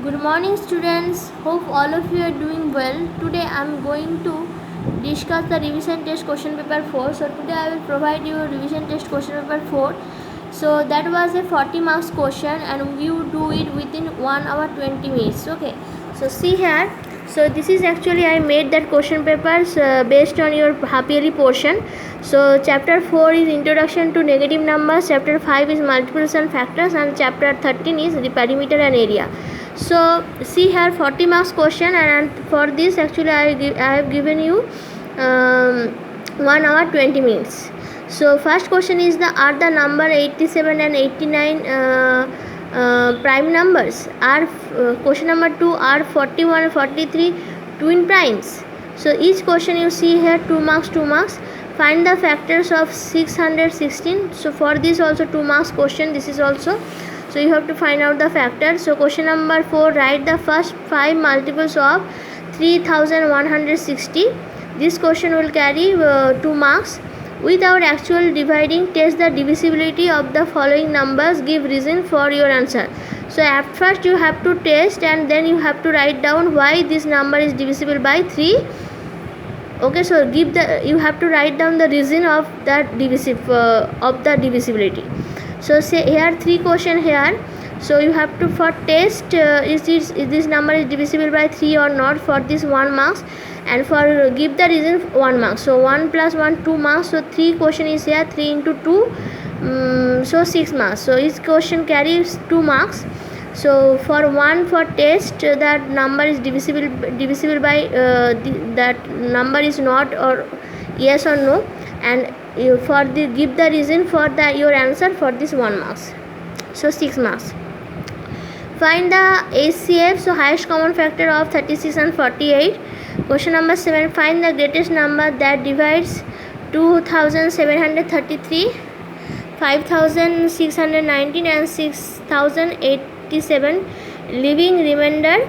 Good morning students, hope all of you are doing well. Today I am going to discuss the revision test question paper 4. So today I will provide you revision test question paper 4. So that was a 40 marks question and you do it within 1 hour 20 minutes. Okay, so see here. So this is actually I made that question papers based on your half yearly portion. So chapter 4 is introduction to negative numbers, chapter 5 is multiples and factors, and chapter 13 is the perimeter and area. So see here 40 marks question, and for this actually I have given you 1 hour 20 minutes. So first question is are the number 87 and 89 prime numbers? Question number 2, are 41 and 43 twin primes? So each question you see here 2 marks. Find the factors of 616. So for this also 2 marks question, this is also. So you have to find out the factors. So question number 4, write the first 5 multiples of 3160. This question will carry 2 marks. Without actual dividing, test the divisibility of the following numbers. Give reason for your answer. So at first you have to test and then you have to write down why this number is divisible by 3. Okay, so you have to write down the reason of that divisibility. So say here 3 question here. So you have to for test is this number is divisible by 3 or not, for this 1 marks, and for give the reason 1 mark. So 1 plus 1 2 marks. So 3 question is here, 3 into 2 so 6 marks. So each question carries 2 marks. So for 1 for test that number is divisible by that number is not or yes or no, and for the give the reason for your answer for this 1 marks. So 6 marks. Find the HCF, so highest common factor of 36 and 48. Question number 7, find the greatest number that divides 2733, 5619 and 6087, leaving remainder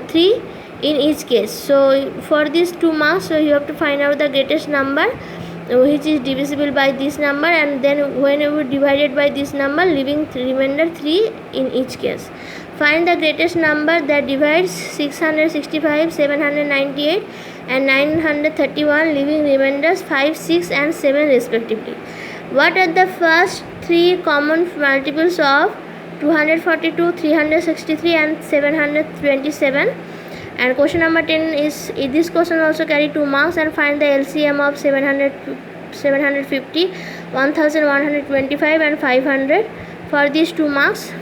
3 in each case. So for these 2 marks, so you have to find out the greatest number which is divisible by this number, and then whenever divided by this number, leaving remainder 3 in each case. Find the greatest number that divides 665, 798 and 931, leaving remainders 5, 6 and 7 respectively. What are the first 3 common multiples of 242, 363 and 727? And question number 10 is this question also carry 2 marks, and find the LCM of 750, 1125 and 500 for these 2 marks.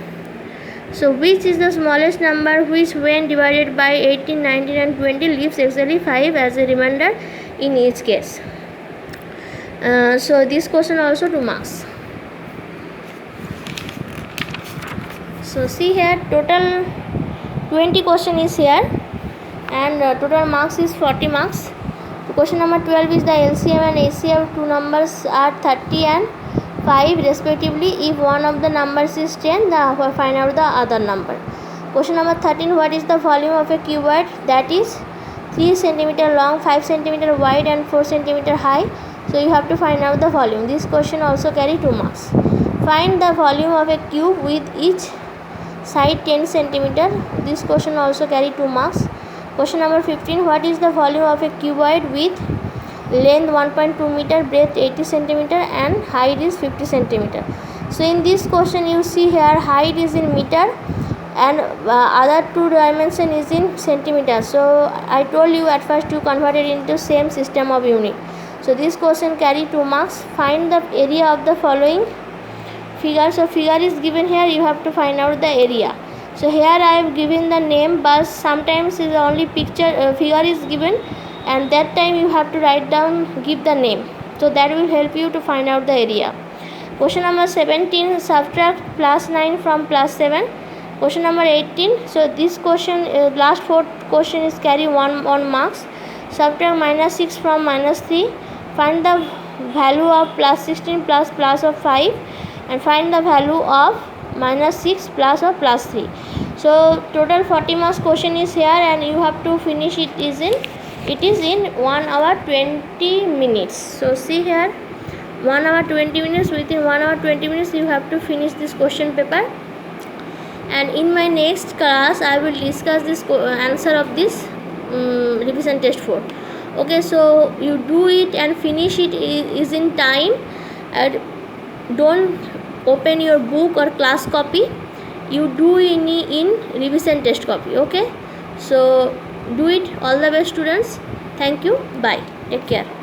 So which is the smallest number which when divided by 18, 19 and 20 leaves exactly 5 as a remainder in each case. So this question also 2 marks. So see here total 20 question is here, and total marks is 40 marks. Question number 12 is the LCM and HCF 2 numbers are 30 and 5 respectively. If one of the numbers is 10, find out the other number. Question number 13, what is the volume of a cuboid that is 3 cm long, 5 cm wide and 4 cm high? So you have to find out the volume. This question also carry 2 marks. Find the volume of a cube with each side 10 cm. This question also carry 2 marks. Question number 15, what is the volume of a cuboid with length 1.2 meter, breadth 80 cm and height is 50 cm? So in this question you see here height is in meter and other 2 dimension is in centimeter. So I told you at first to convert it into same system of unit. So this question carry 2 marks. Find the area of the following figure. So figure is given here, you have to find out the area. So here I have given the name, but sometimes is only picture figure is given, and that time you have to write down, give the name. So that will help you to find out the area. Question number 17, subtract plus 9 from plus 7. Question number 18, so this question last 4 question is carry 1 marks. Subtract minus 6 from minus 3. Find the value of plus 16 plus of 5, and find the value of minus 6 plus or plus 3. So total 40 marks question is here, and you have to finish it is in 1 hour 20 minutes. So see here 1 hour 20 minutes. Within 1 hour 20 minutes you have to finish this question paper. and in my next class I will discuss this answer of this revision test 4. Okay, so you do it and finish it is in time, and don't open your book or class copy, you do in revision test copy. Okay, so do it. All the best students. Thank you. Bye. Take care.